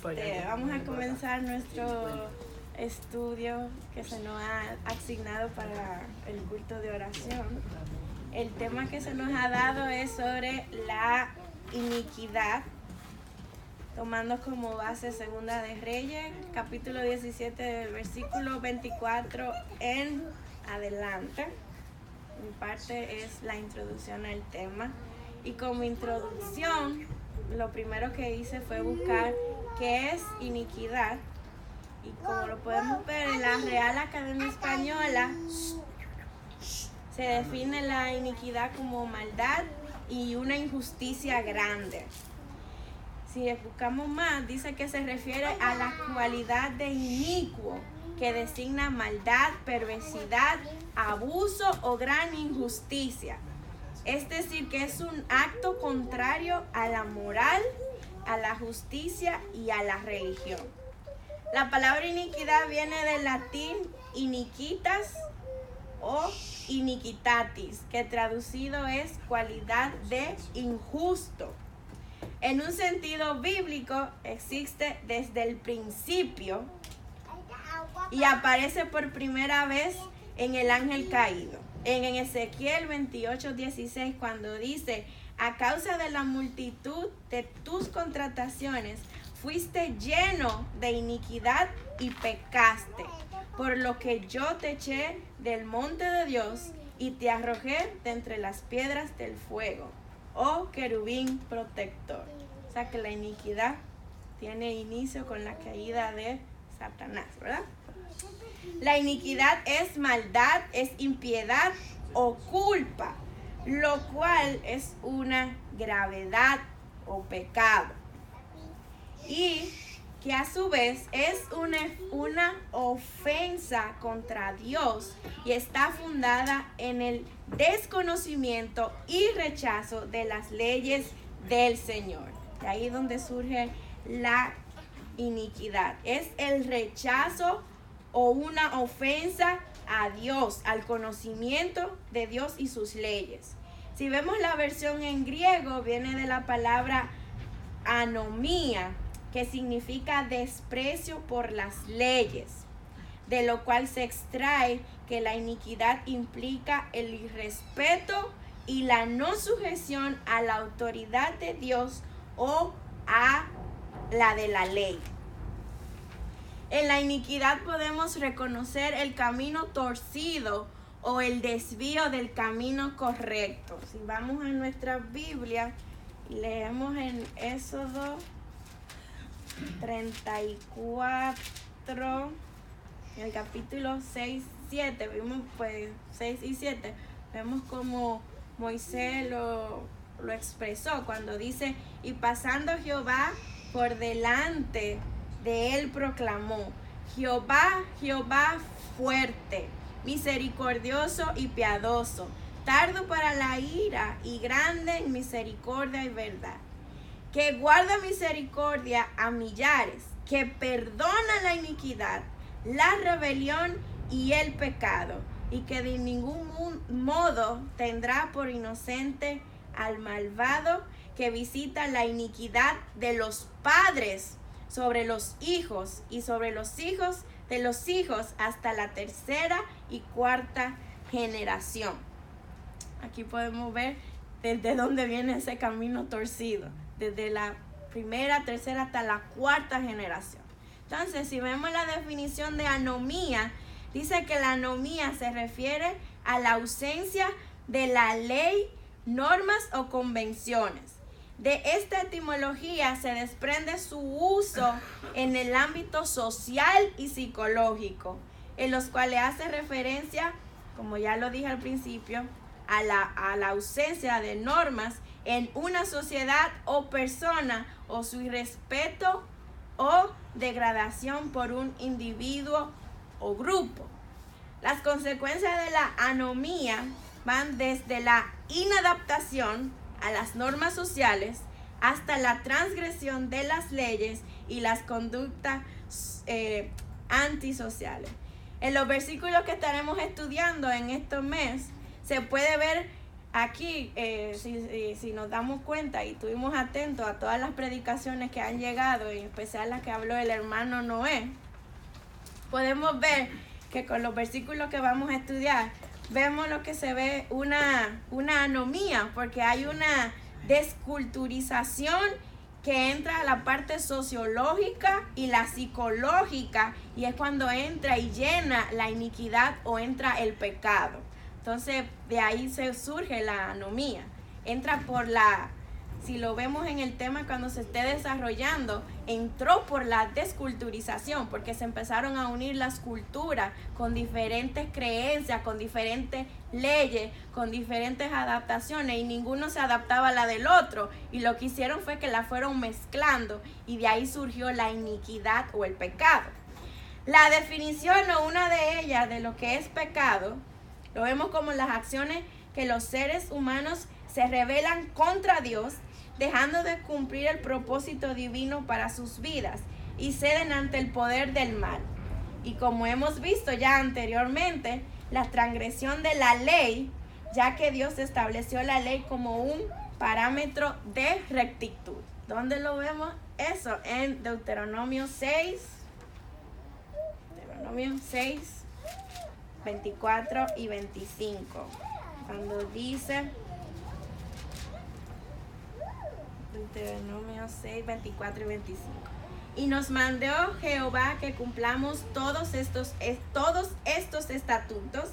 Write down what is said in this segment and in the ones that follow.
Vamos a comenzar nuestro estudio que se nos ha asignado para el culto de oración. El tema que se nos ha dado es sobre la iniquidad, tomando como base Segunda de Reyes, capítulo 17, versículo 24 en adelante. Mi parte es la introducción al tema. Y como introducción, lo primero que hice fue buscar qué es iniquidad. Y como lo podemos ver en la Real Academia Española, se define la iniquidad como maldad y una injusticia grande. Si buscamos más, dice que se refiere a la cualidad de inicuo, que designa maldad, perversidad, abuso o gran injusticia. Es decir, que es un acto contrario a la moral, a la justicia y a la religión. La palabra iniquidad viene del latín iniquitas o iniquitatis, que traducido es cualidad de injusto. En un sentido bíblico, existe desde el principio y aparece por primera vez en el ángel caído. En Ezequiel 28:16, cuando dice: a causa de la multitud de tus contrataciones, fuiste lleno de iniquidad y pecaste, por lo que yo te eché del monte de Dios y te arrojé de entre las piedras del fuego, oh querubín protector. O sea que la iniquidad tiene inicio con la caída de Satanás, ¿verdad? La iniquidad es maldad, es impiedad o culpa, lo cual es una gravedad o pecado. Y que a su vez es una ofensa contra Dios y está fundada en el desconocimiento y rechazo de las leyes del Señor. De ahí donde surge la iniquidad. Es el rechazo o una ofensa a Dios, al conocimiento de Dios y sus leyes. Si vemos la versión en griego, viene de la palabra anomía, que significa desprecio por las leyes, de lo cual se extrae que la iniquidad implica el irrespeto y la no sujeción a la autoridad de Dios o a la de la ley. En la iniquidad podemos reconocer el camino torcido o el desvío del camino correcto. Si vamos a nuestra Biblia y leemos en Éxodo 34, en el capítulo 6, 7, vimos pues 6 y 7, vemos como Moisés lo expresó cuando dice: y pasando Jehová por delante de él proclamó: Jehová, Jehová fuerte, misericordioso y piadoso, tardo para la ira y grande en misericordia y verdad, que guarda misericordia a millares, que perdona la iniquidad, la rebelión y el pecado, y que de ningún modo tendrá por inocente al malvado, que visita la iniquidad de los padres sobre los hijos y sobre los hijos de los hijos hasta la tercera y cuarta generación. Aquí podemos ver desde dónde viene ese camino torcido, desde la primera, tercera hasta la cuarta generación. Entonces, si vemos la definición de anomía, dice que la anomía se refiere a la ausencia de la ley, normas o convenciones. De esta etimología se desprende su uso en el ámbito social y psicológico, en los cuales hace referencia, como ya lo dije al principio, a la ausencia de normas en una sociedad o persona, o su irrespeto o degradación por un individuo o grupo. Las consecuencias de la anomía van desde la inadaptación a las normas sociales hasta la transgresión de las leyes y las conductas antisociales. En los versículos que estaremos estudiando en este mes se puede ver aquí, si nos damos cuenta y estuvimos atentos a todas las predicaciones que han llegado, en especial las que habló el hermano Noé, podemos ver que con los versículos que vamos a estudiar, vemos lo que se ve una anomía, porque hay una desculturización que entra a la parte sociológica y la psicológica, y es cuando entra y llena la iniquidad o entra el pecado. Entonces de ahí se surge la anomía. Entra por si lo vemos en el tema cuando se esté desarrollando, entró por la desculturización, porque se empezaron a unir las culturas con diferentes creencias, con diferentes leyes, con diferentes adaptaciones, y ninguno se adaptaba a la del otro, y lo que hicieron fue que la fueron mezclando, y de ahí surgió la iniquidad o el pecado. La definición o una de ellas de lo que es pecado, lo vemos como las acciones que los seres humanos se rebelan contra Dios, dejando de cumplir el propósito divino para sus vidas y ceden ante el poder del mal. Y como hemos visto ya anteriormente, la transgresión de la ley, ya que Dios estableció la ley como un parámetro de rectitud. ¿Dónde lo vemos? Eso en Deuteronomio 6, 24 y 25, cuando dice, Deuteronomio 6, 24 y 25, y nos mandó Jehová que cumplamos todos estos estatutos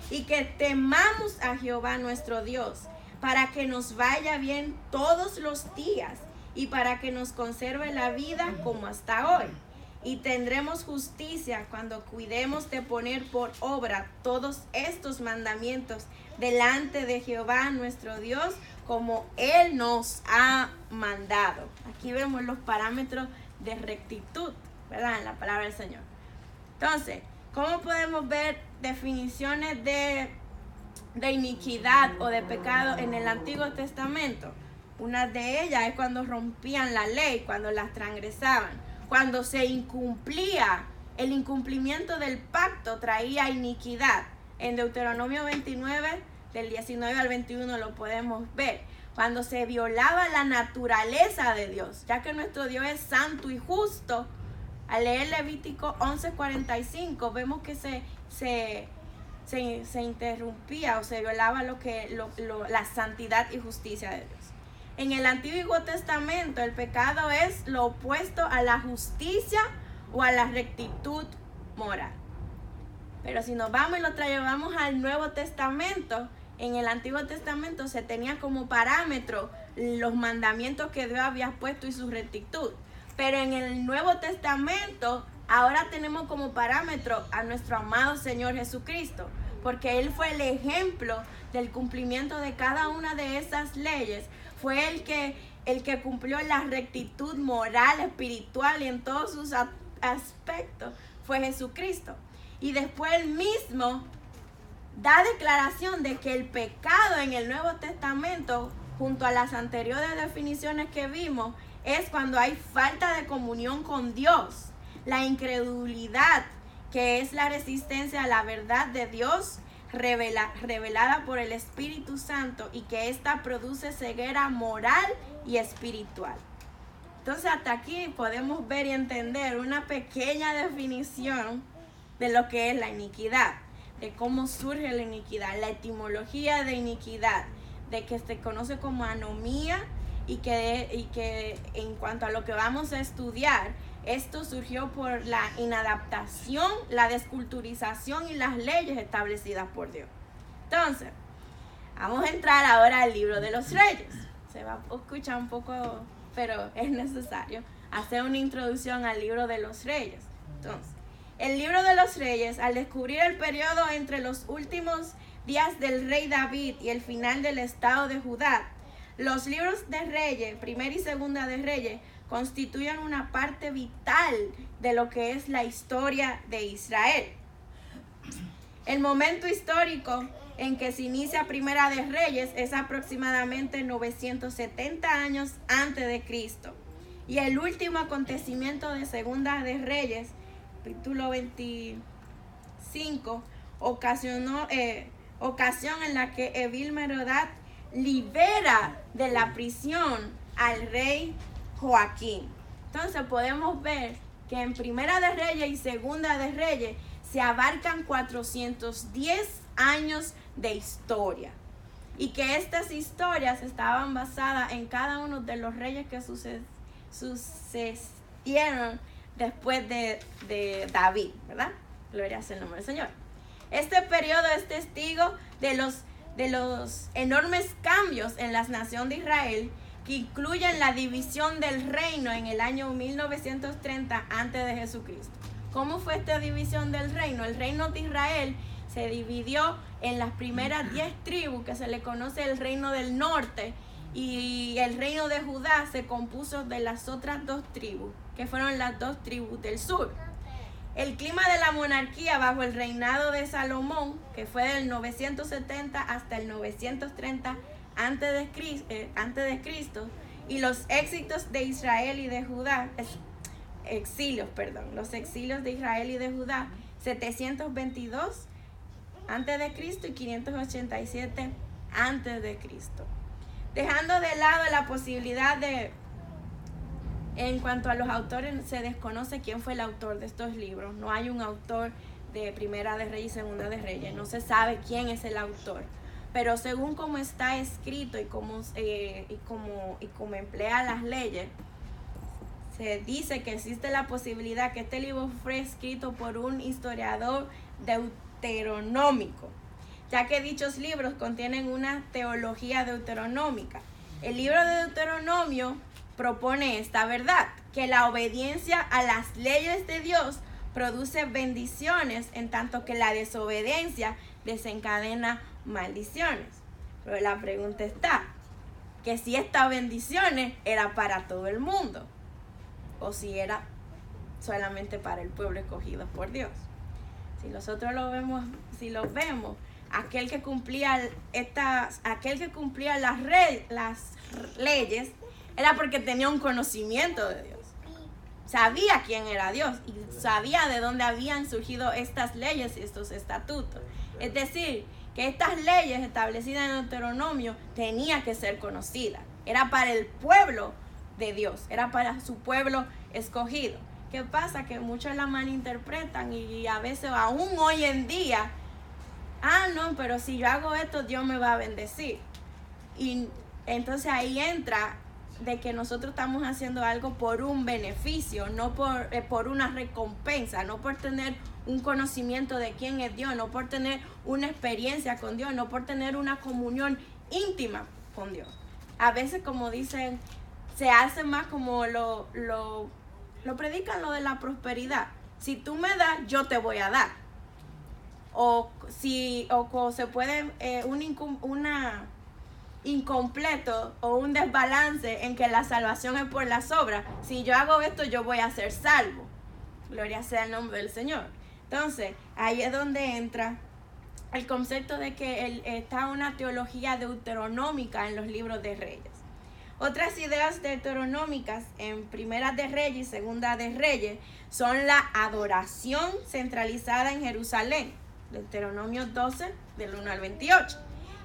y que temamos a Jehová nuestro Dios, para que nos vaya bien todos los días y para que nos conserve la vida como hasta hoy. Y tendremos justicia cuando cuidemos de poner por obra todos estos mandamientos delante de Jehová nuestro Dios, como Él nos ha mandado. Aquí vemos los parámetros de rectitud, ¿verdad? En la palabra del Señor. Entonces, ¿cómo podemos ver definiciones de iniquidad o de pecado en el Antiguo Testamento? Una de ellas es cuando rompían la ley, cuando las transgresaban. Cuando se incumplía, el incumplimiento del pacto traía iniquidad. En Deuteronomio 29, del 19 al 21 lo podemos ver. Cuando se violaba la naturaleza de Dios, ya que nuestro Dios es santo y justo. Al leer Levítico 11:45 vemos que se interrumpía o se violaba la santidad y justicia de Dios. En el Antiguo Testamento el pecado es lo opuesto a la justicia o a la rectitud moral. Pero si nos vamos y lo llevamos al Nuevo Testamento, en el Antiguo Testamento se tenía como parámetro los mandamientos que Dios había puesto y su rectitud. Pero en el Nuevo Testamento ahora tenemos como parámetro a nuestro amado Señor Jesucristo, porque Él fue el ejemplo del cumplimiento de cada una de esas leyes. Fue el que cumplió la rectitud moral, espiritual y en todos sus aspectos. Fue Jesucristo. Y después Él mismo da declaración de que el pecado en el Nuevo Testamento, junto a las anteriores definiciones que vimos, es cuando hay falta de comunión con Dios. La incredulidad, que es la resistencia a la verdad de Dios, revelada por el Espíritu Santo, y que ésta produce ceguera moral y espiritual. Entonces hasta aquí podemos ver y entender una pequeña definición de lo que es la iniquidad, de cómo surge la iniquidad, la etimología de iniquidad, de que se conoce como anomía, y que en cuanto a lo que vamos a estudiar, esto surgió por la inadaptación, la desculturización y las leyes establecidas por Dios. Entonces, vamos a entrar ahora al libro de los Reyes. Se va a escuchar un poco, pero es necesario hacer una introducción al libro de los Reyes. Entonces, el libro de los Reyes, al descubrir el periodo entre los últimos días del rey David y el final del estado de Judá, los libros de Reyes, primera y segunda de Reyes, constituyen una parte vital de lo que es la historia de Israel. El momento histórico en que se inicia Primera de Reyes es aproximadamente 970 años antes de Cristo. Y el último acontecimiento de Segunda de Reyes, capítulo 25, ocasión en la que Evil-Merodach libera de la prisión al rey Joaquín. Entonces podemos ver que en Primera de Reyes y Segunda de Reyes se abarcan 410 años de historia. Y que estas historias estaban basadas en cada uno de los reyes que sucedieron después de David, ¿verdad? Gloria sea el nombre del Señor. Este periodo es testigo de los enormes cambios en la nación de Israel, que incluyen la división del reino en el año 1930 antes de Jesucristo. ¿Cómo fue esta división del reino? El reino de Israel se dividió en las primeras 10 tribus, que se le conoce el reino del norte, y el reino de Judá se compuso de las otras 2 tribus, que fueron las 2 tribus del sur. El clima de la monarquía bajo el reinado de Salomón, que fue del 970 hasta el 930 antes de Cristo, y los éxitos de Israel y de Judá, los exilios de Israel y de Judá, 722 antes de Cristo y 587 antes de Cristo. Dejando de lado la posibilidad en cuanto a los autores, se desconoce quién fue el autor de estos libros. No hay un autor de Primera de Reyes y Segunda de Reyes. No se sabe quién es el autor. Pero según cómo está escrito y cómo emplea las leyes, se dice que existe la posibilidad que este libro fue escrito por un historiador deuteronómico, ya que dichos libros contienen una teología deuteronómica. El libro de Deuteronomio propone esta verdad, que la obediencia a las leyes de Dios produce bendiciones, en tanto que la desobediencia desencadena maldiciones. Pero la pregunta está, que si estas bendiciones era para todo el mundo, o si era solamente para el pueblo escogido por Dios. Si nosotros lo vemos, aquel que cumplía las leyes era porque tenía un conocimiento de Dios. Sabía quién era Dios y sabía de dónde habían surgido estas leyes y estos estatutos. Es decir, que estas leyes establecidas en Deuteronomio tenían que ser conocidas. Era para el pueblo de Dios, era para su pueblo escogido. ¿Qué pasa? Que muchos la malinterpretan y a veces aún hoy en día, no, pero si yo hago esto, Dios me va a bendecir. Y entonces ahí entra de que nosotros estamos haciendo algo por un beneficio, no por una recompensa, no por tener un conocimiento de quién es Dios, no por tener una experiencia con Dios, no por tener una comunión íntima con Dios. A veces, como dicen, se hace más como lo predican, lo de la prosperidad. Si tú me das, yo te voy a dar. O se puede una incompleto o un desbalance en que la salvación es por las obras. Si yo hago esto, yo voy a ser salvo. Gloria sea el nombre del Señor. Entonces, ahí es donde entra el concepto de que está una teología deuteronómica en los libros de Reyes. Otras ideas deuteronómicas en Primera de Reyes y Segunda de Reyes son la adoración centralizada en Jerusalén, Deuteronomio 12, del 1 al 28,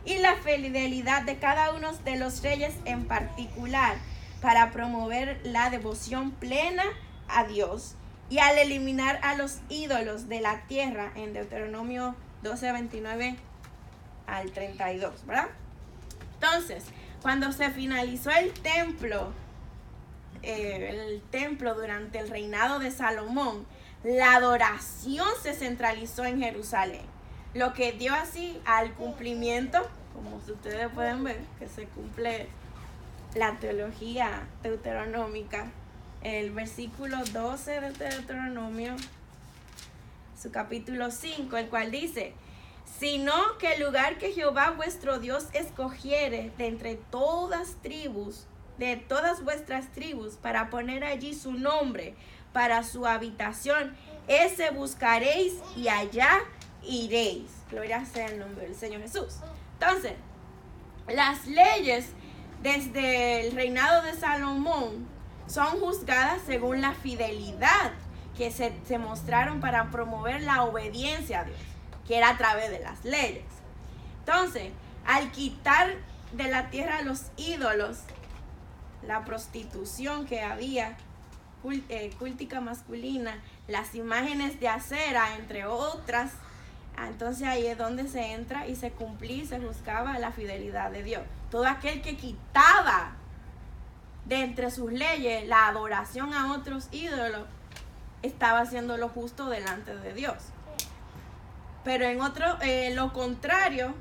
y la fidelidad de cada uno de los reyes en particular para promover la devoción plena a Dios y al eliminar a los ídolos de la tierra en Deuteronomio 12, 29 al 32, ¿verdad? Entonces, cuando se finalizó el templo durante el reinado de Salomón, la adoración se centralizó en Jerusalén, lo que dio así al cumplimiento, como ustedes pueden ver, que se cumple la teología deuteronómica. El versículo 12 de Deuteronomio, su capítulo 5, el cual dice: sino que el lugar que Jehová vuestro Dios escogiere de entre todas vuestras tribus, para poner allí su nombre, para su habitación, ese buscaréis y allá iréis. Gloria sea el nombre del Señor Jesús. Entonces, las leyes desde el reinado de Salomón son juzgadas según la fidelidad que se mostraron para promover la obediencia a Dios, que era a través de las leyes. Entonces, al quitar de la tierra los ídolos, la prostitución que había, cultica masculina, las imágenes de acera, entre otras. Entonces ahí es donde se entra y se cumplía y se juzgaba la fidelidad de Dios. Todo aquel que quitaba de entre sus leyes la adoración a otros ídolos estaba haciendo lo justo delante de Dios. Pero en lo contrario,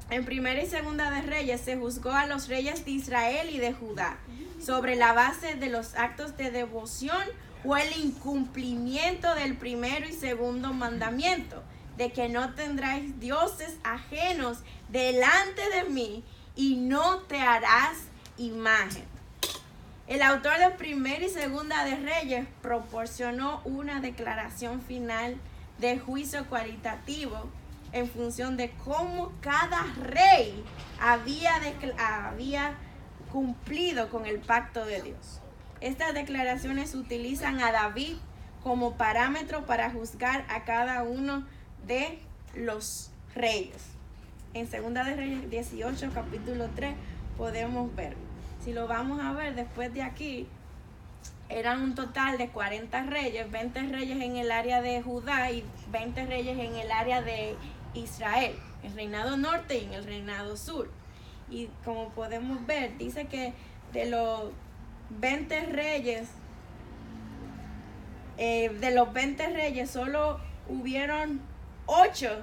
en Primera y Segunda de Reyes se juzgó a los reyes de Israel y de Judá sobre la base de los actos de devoción o el incumplimiento del primero y segundo mandamiento, de que no tendráis dioses ajenos delante de mí y no te harás imagen. El autor de Primera y Segunda de Reyes proporcionó una declaración final de juicio cualitativo en función de cómo cada rey había cumplido con el pacto de Dios. Estas declaraciones utilizan a David como parámetro para juzgar a cada uno de los reyes. En Segunda de Reyes 18, capítulo 3, podemos ver. Si lo vamos a ver después de aquí, eran un total de 40 reyes, 20 reyes en el área de Judá y 20 reyes en el área de Israel, el reinado norte y en el reinado sur. Y como podemos ver, dice que de los 20 reyes, solo hubieron 8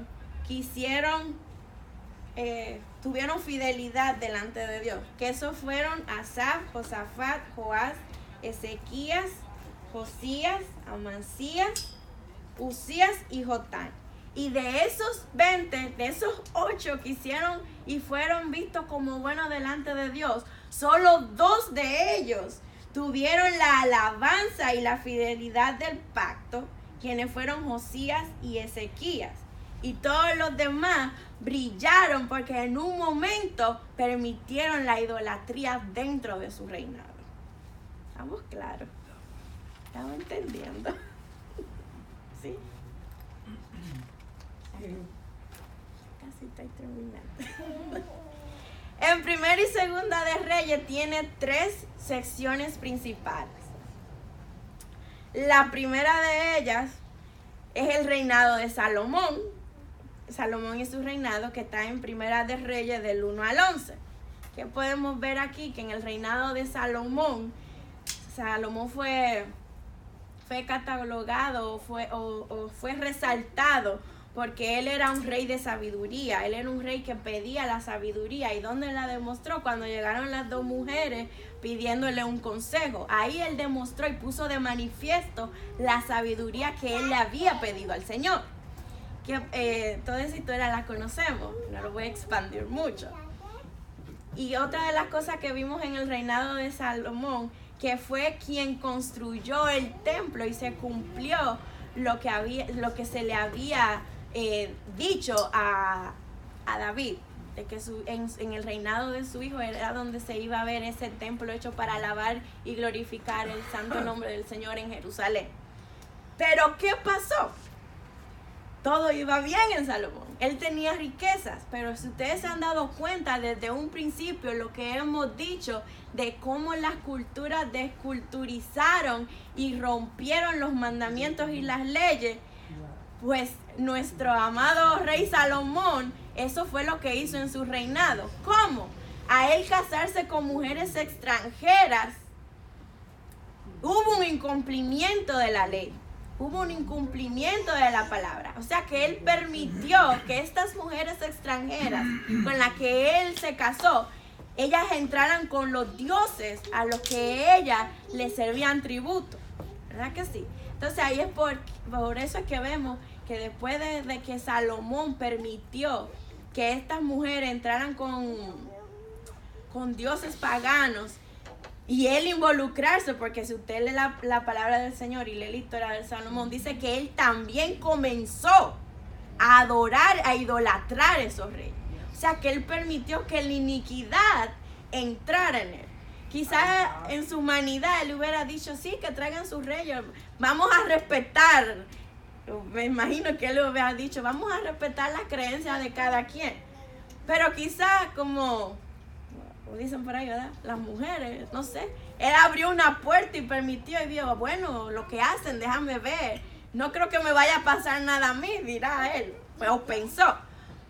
que tuvieron fidelidad delante de Dios. Que esos fueron Asaf, Josafat, Joás, Ezequías, Josías, Amasías, Usías y Jotán. Y de esos 20, de esos 8 que hicieron y fueron vistos como buenos delante de Dios, solo 2 de ellos tuvieron la alabanza y la fidelidad del pacto, quienes fueron Josías y Ezequías. Y todos los demás brillaron porque en un momento permitieron la idolatría dentro de su reinado. ¿Estamos claros? ¿Estamos entendiendo? ¿Sí? Casi estoy terminando. En Primera y Segunda de Reyes tiene 3 secciones principales. La primera de ellas es el reinado de Salomón. Salomón y su reinado, que está en Primera de Reyes del 1 al 11. Que podemos ver aquí que en el reinado de Salomón fue catalogado o fue resaltado porque él era un rey de sabiduría. Él era un rey que pedía la sabiduría. ¿Y dónde la demostró? Cuando llegaron las 2 mujeres pidiéndole un consejo. Ahí él demostró y puso de manifiesto la sabiduría que él le había pedido al Señor. Que toda esa historia la conocemos, no lo voy a expandir mucho. Y otra de las cosas que vimos en el reinado de Salomón, que fue quien construyó el templo y se cumplió lo que se le había dicho a David, de que en el reinado de su hijo era donde se iba a ver ese templo hecho para alabar y glorificar el santo nombre del Señor en Jerusalén. Pero ¿qué pasó? Todo iba bien en Salomón. Él tenía riquezas, pero si ustedes se han dado cuenta desde un principio lo que hemos dicho de cómo las culturas desculturizaron y rompieron los mandamientos y las leyes, pues nuestro amado rey Salomón, eso fue lo que hizo en su reinado. ¿Cómo? A él casarse con mujeres extranjeras, hubo un incumplimiento de la ley. Hubo un incumplimiento de la palabra. O sea que él permitió que estas mujeres extranjeras con las que él se casó, ellas entraran con los dioses a los que ellas le servían tributo. ¿Verdad que sí? Entonces ahí es por eso es que vemos que después de que Salomón permitió que estas mujeres entraran con dioses paganos, y él involucrarse, porque si usted lee la palabra del Señor y lee la historia de Salomón, dice que él también comenzó a adorar, a idolatrar a esos reyes. O sea, que él permitió que la iniquidad entrara en él. Quizás en su humanidad él hubiera dicho, sí, que traigan sus reyes, vamos a respetar. Me imagino que él hubiera dicho, vamos a respetar las creencias de cada quien. Pero quizás como como dicen por ahí, ¿verdad? Las mujeres, no sé. Él abrió una puerta y permitió y dijo, bueno, lo que hacen, déjame ver. No creo que me vaya a pasar nada a mí, dirá él. Pues pensó.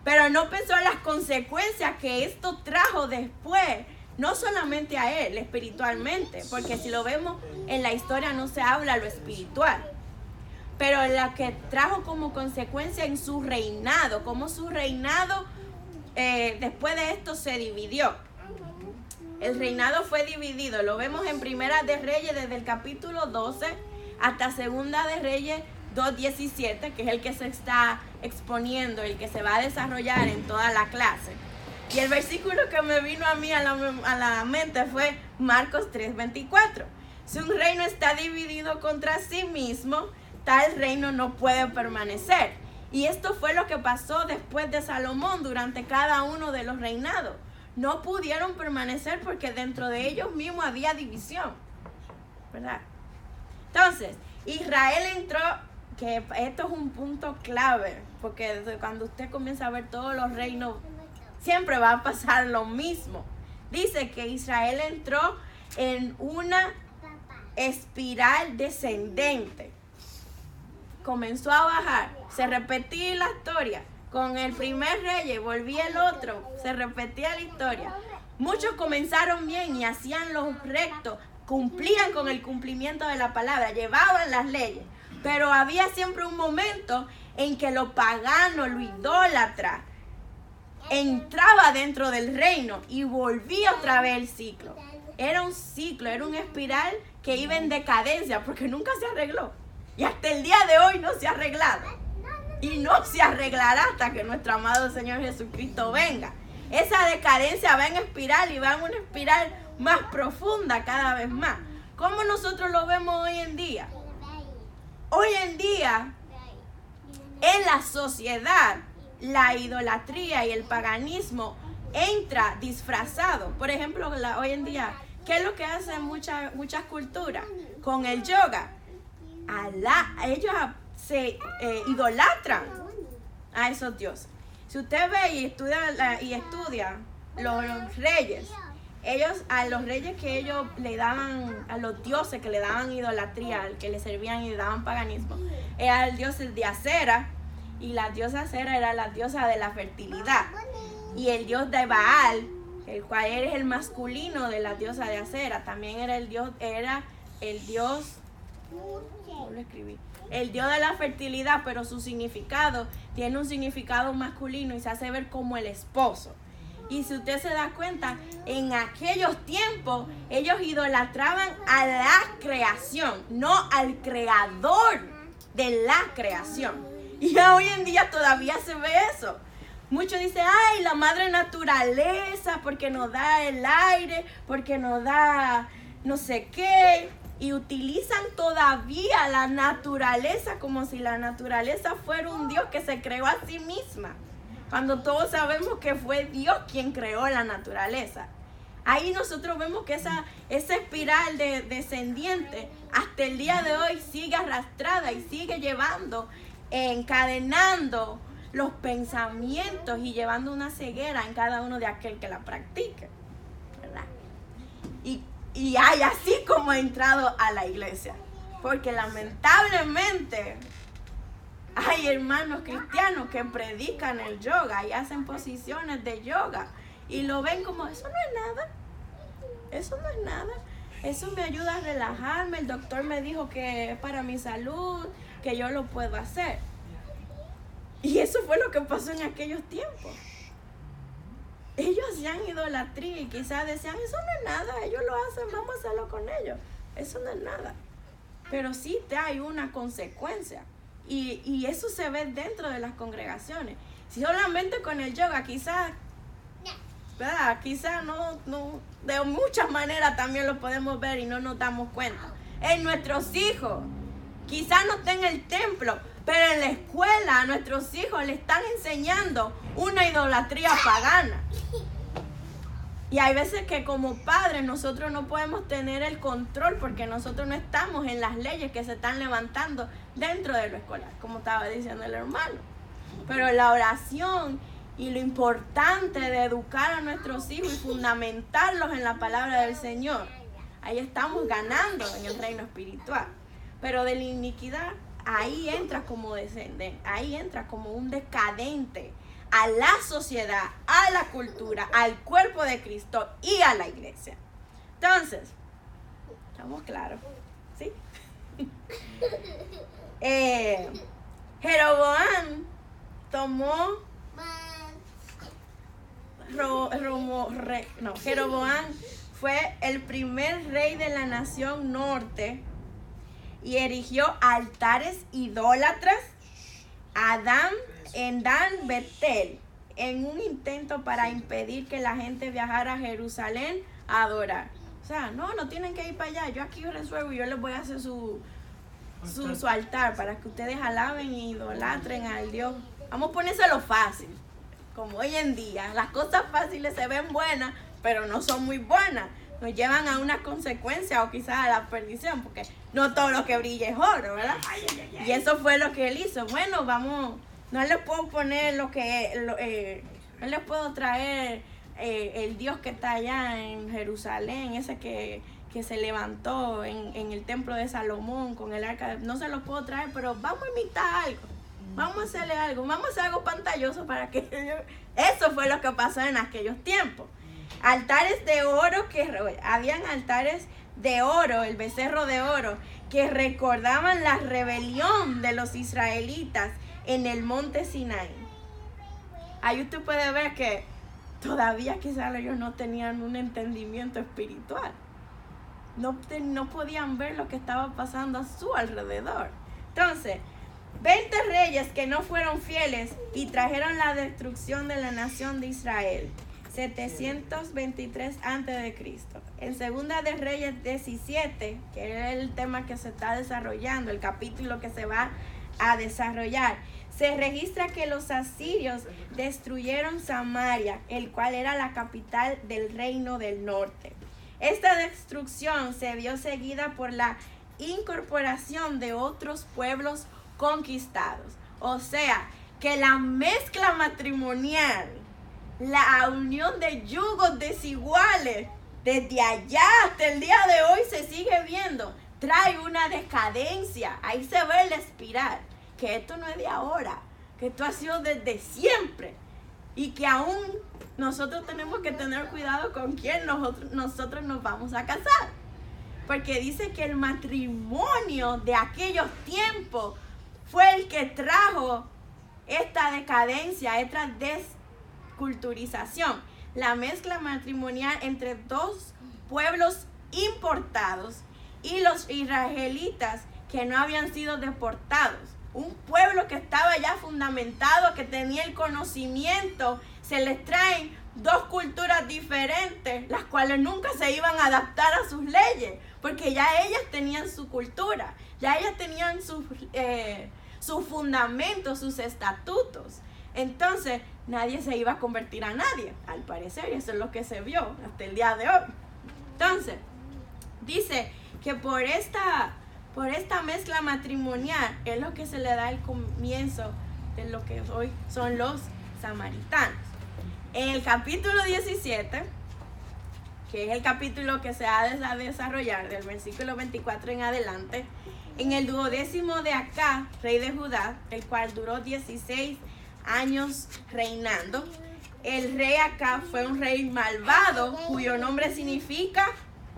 Pero no pensó en las consecuencias que esto trajo después. No solamente a él, espiritualmente. Porque si lo vemos en la historia no se habla lo espiritual. Pero la que trajo como consecuencia en su reinado. Como su reinado después de esto se dividió. El reinado fue dividido. Lo vemos en Primera de Reyes desde el capítulo 12 hasta Segunda de Reyes 2:17, que es el que se está exponiendo, el que se va a desarrollar en toda la clase. Y el versículo que me vino a mí a la mente fue Marcos 3:24. Si un reino está dividido contra sí mismo, tal reino no puede permanecer. Y esto fue lo que pasó después de Salomón durante cada uno de los reinados. No pudieron permanecer porque dentro de ellos mismos había división, ¿verdad? Entonces, Israel entró, que esto es un punto clave, porque cuando usted comienza a ver todos los reinos, siempre va a pasar lo mismo. Dice que Israel entró en una espiral descendente. Comenzó a bajar, se repetía la historia. Con el primer rey volvía el otro, se repetía la historia. Muchos comenzaron bien y hacían lo recto, cumplían con el cumplimiento de la palabra, llevaban las leyes. Pero había siempre un momento en que lo pagano, lo idólatra, entraba dentro del reino y volvía otra vez el ciclo. Era un ciclo, era una espiral que iba en decadencia porque nunca se arregló. Y hasta el día de hoy no se ha arreglado. Y no se arreglará hasta que nuestro amado Señor Jesucristo venga. Esa decadencia va en espiral y va en una espiral más profunda cada vez más. ¿Cómo nosotros lo vemos hoy en día? Hoy en día, en la sociedad, la idolatría y el paganismo entra disfrazado. Por ejemplo, hoy en día, ¿qué es lo que hacen muchas culturas? Con el yoga. Ellos se idolatran a esos dioses. Si usted ve y estudia los reyes, a los reyes que ellos le daban, a los dioses que le daban idolatría, al que le servían y le daban paganismo, era el dios de Acera, y la diosa Acera era la diosa de la fertilidad, y el dios de Baal, el cual es el masculino de la diosa de Acera, también era el dios ¿cómo lo escribí? El dios de la fertilidad, pero su significado tiene un significado masculino y se hace ver como el esposo. Y si usted se da cuenta, en aquellos tiempos ellos idolatraban a la creación, no al creador de la creación. Y hoy en día todavía se ve eso. Muchos dicen, ay, la madre naturaleza, porque nos da el aire, porque nos da no sé qué. Y utilizan todavía la naturaleza como si la naturaleza fuera un Dios que se creó a sí misma. Cuando todos sabemos que fue Dios quien creó la naturaleza. Ahí nosotros vemos que esa espiral descendiente hasta el día de hoy sigue arrastrada y sigue llevando, encadenando los pensamientos y llevando una ceguera en cada uno de aquel que la practique, ¿verdad? Y hay así como ha entrado a la iglesia. Porque lamentablemente hay hermanos cristianos que predican el yoga y hacen posiciones de yoga. Y lo ven como, eso no es nada. Eso no es nada. Eso me ayuda a relajarme. El doctor me dijo que es para mi salud, que yo lo puedo hacer. Y eso fue lo que pasó en aquellos tiempos. Ellos hacían idolatría y quizás decían, eso no es nada, ellos lo hacen, vamos a hacerlo con ellos. Eso no es nada. Pero sí hay una consecuencia. Y eso se ve dentro de las congregaciones. Si solamente con el yoga, quizás, ¿verdad? Quizás no, de muchas maneras también lo podemos ver y no nos damos cuenta. En nuestros hijos, quizás no estén en el templo, pero en la escuela a nuestros hijos le están enseñando una idolatría pagana. Y hay veces que como padres nosotros no podemos tener el control porque nosotros no estamos en las leyes que se están levantando dentro de lo escolar, como estaba diciendo el hermano. Pero la oración y lo importante de educar a nuestros hijos y fundamentarlos en la palabra del Señor, ahí estamos ganando en el reino espiritual. Pero de la iniquidad, ahí entra como descendente, ahí entra como un decadente a la sociedad, a la cultura, al cuerpo de Cristo y a la iglesia. Entonces, ¿estamos claros? ¿Sí? Jeroboam tomó Jeroboam fue el primer rey de la nación norte y erigió altares idólatras en Dan Betel, en un intento para impedir que la gente viajara a Jerusalén a adorar. O sea, no tienen que ir para allá, yo aquí resuelvo y yo les voy a hacer su altar para que ustedes alaben e idolatren al Dios. Vamos a ponérselo fácil, como hoy en día. Las cosas fáciles se ven buenas, pero no son muy buenas. Nos llevan a una consecuencia o quizás a la perdición, porque no todo lo que brilla es oro, ¿verdad? Y eso fue lo que él hizo. Bueno, vamos, no les puedo poner no les puedo traer el Dios que está allá en Jerusalén, ese que se levantó en el templo de Salomón con el arca. No se lo puedo traer, pero vamos a imitar algo. Vamos a hacerle algo, vamos a hacer algo pantalloso para que eso fue lo que pasó en aquellos tiempos. Altares de oro, habían altares de oro, el becerro de oro, que recordaban la rebelión de los israelitas en el monte Sinai. Ahí usted puede ver que todavía quizás ellos no tenían un entendimiento espiritual. No podían ver lo que estaba pasando a su alrededor. Entonces, 20 reyes que no fueron fieles y trajeron la destrucción de la nación de Israel. 723 a.C. En Segunda de Reyes 17, que es el tema que se está desarrollando, el capítulo que se va a desarrollar, se registra que los asirios destruyeron Samaria, el cual era la capital del reino del norte. Esta destrucción se vio seguida por la incorporación de otros pueblos conquistados. O sea, que la mezcla matrimonial, la unión de yugos desiguales, desde allá hasta el día de hoy se sigue viendo, trae una decadencia. Ahí se ve el espiral, que esto no es de ahora, que esto ha sido desde siempre, y que aún nosotros tenemos que tener cuidado con quién nosotros nos vamos a casar, porque dice que el matrimonio de aquellos tiempos fue el que trajo esta decadencia, esta desculturización, la mezcla matrimonial entre dos pueblos importados y los israelitas que no habían sido deportados. Un pueblo que estaba ya fundamentado, que tenía el conocimiento, se les traen dos culturas diferentes, las cuales nunca se iban a adaptar a sus leyes, porque ya ellas tenían su cultura, ya ellas tenían sus fundamentos, sus estatutos. Entonces, nadie se iba a convertir a nadie, al parecer, y eso es lo que se vio hasta el día de hoy. Entonces, dice que por esta mezcla matrimonial es lo que se le da el comienzo de lo que hoy son los samaritanos. En el capítulo 17, que es el capítulo que se ha de desarrollar del versículo 24 en adelante, en el 12º de Acá, rey de Judá, el cual duró 16 años reinando, el rey Acá fue un rey malvado, cuyo nombre significa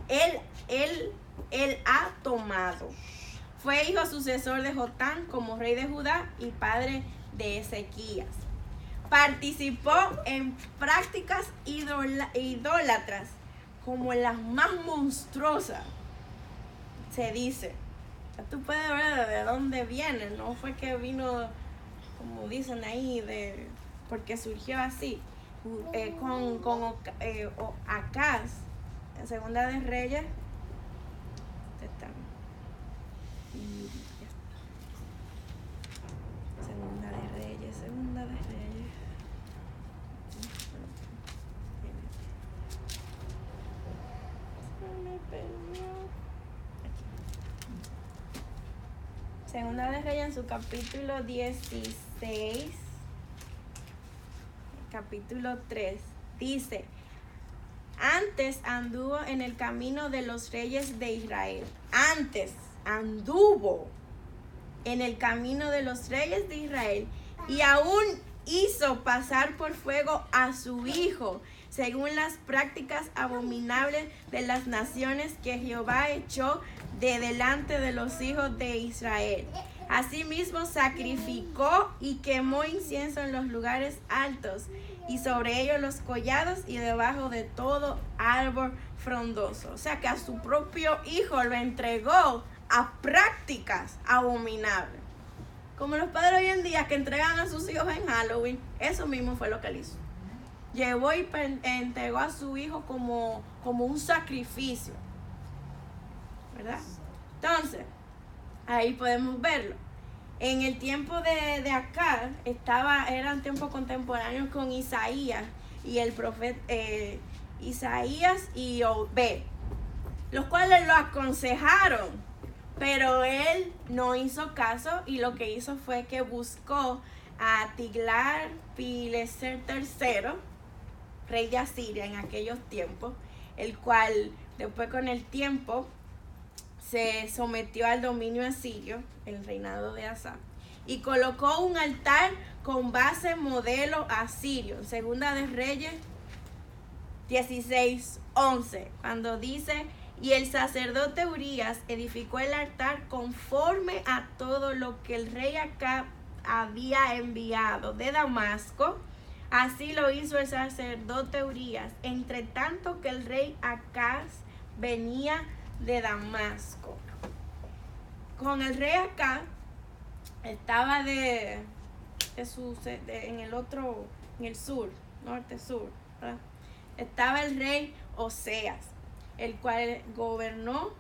él ha tomado. Fue hijo sucesor de Jotán como rey de Judá y padre de Ezequías. Participó en prácticas idólatras como las más monstruosas, se dice. Tú puedes ver de dónde viene, no fue que vino, como dicen ahí, porque surgió así, con Acaz, en Segunda de Reyes. Segunda de Reyes. Segunda de Reyes en su capítulo 16. capítulo 3, dice: antes anduvo en el camino de los reyes de Israel. Antes anduvo en el camino de los reyes de Israel y aún hizo pasar por fuego a su hijo, según las prácticas abominables de las naciones que Jehová echó de delante de los hijos de Israel. Asimismo sacrificó y quemó incienso en los lugares altos y sobre ellos los collados y debajo de todo árbol frondoso. O sea que a su propio hijo lo entregó a prácticas abominables. Como los padres hoy en día que entregan a sus hijos en Halloween, eso mismo fue lo que él hizo. Llevó y entregó a su hijo como un sacrificio, ¿verdad? Entonces, ahí podemos verlo. En el tiempo de Acaz eran tiempos contemporáneos con Isaías y el profeta Isaías y Obed, los cuales lo aconsejaron, pero él no hizo caso y lo que hizo fue que buscó a Tiglat-Pileser III, rey de Asiria en aquellos tiempos, el cual después con el tiempo se sometió al dominio asirio, el reinado de Asa, y colocó un altar con base modelo asirio. Segunda de Reyes 16:11, cuando dice: y el sacerdote Urías edificó el altar conforme a todo lo que el rey Acab había enviado de Damasco. Así lo hizo el sacerdote Urías, entre tanto que el rey Acaz venía de Damasco. Con el rey Acaz estaba en el sur, norte-sur, ¿verdad? Estaba el rey Oseas, el cual gobernó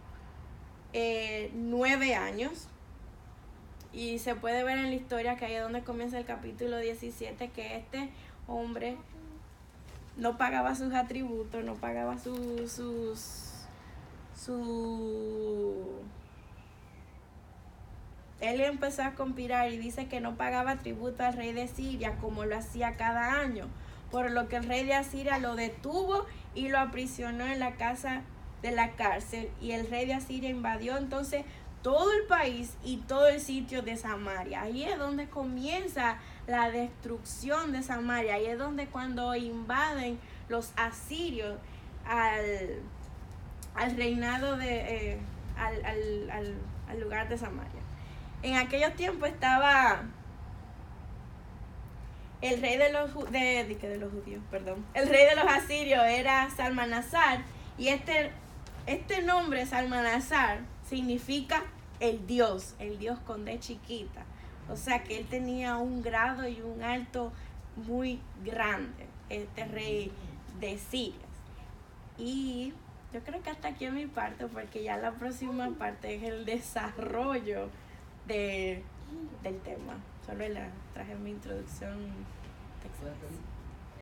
9 años. Y se puede ver en la historia que ahí es donde comienza el capítulo 17, que este hombre no pagaba sus atributos, no pagaba Él empezó a conspirar y dice que no pagaba tributo al rey de Siria como lo hacía cada año, por lo que el rey de Asiria lo detuvo y lo aprisionó en la casa de la cárcel, y el rey de Asiria invadió entonces todo el país y todo el sitio de Samaria. Ahí es donde comienza la destrucción de Samaria, ahí es donde cuando invaden los asirios al reinado al lugar de Samaria. En aquellos tiempos estaba el rey de los judíos, el rey de los asirios era Salmanasar, y este nombre Salmanasar significa el Dios con D chiquita. O sea que él tenía un grado y un alto muy grande, este rey de Siria. Y yo creo que hasta aquí en mi parte, porque ya la próxima parte es el desarrollo del tema. Solo traje mi introducción textual.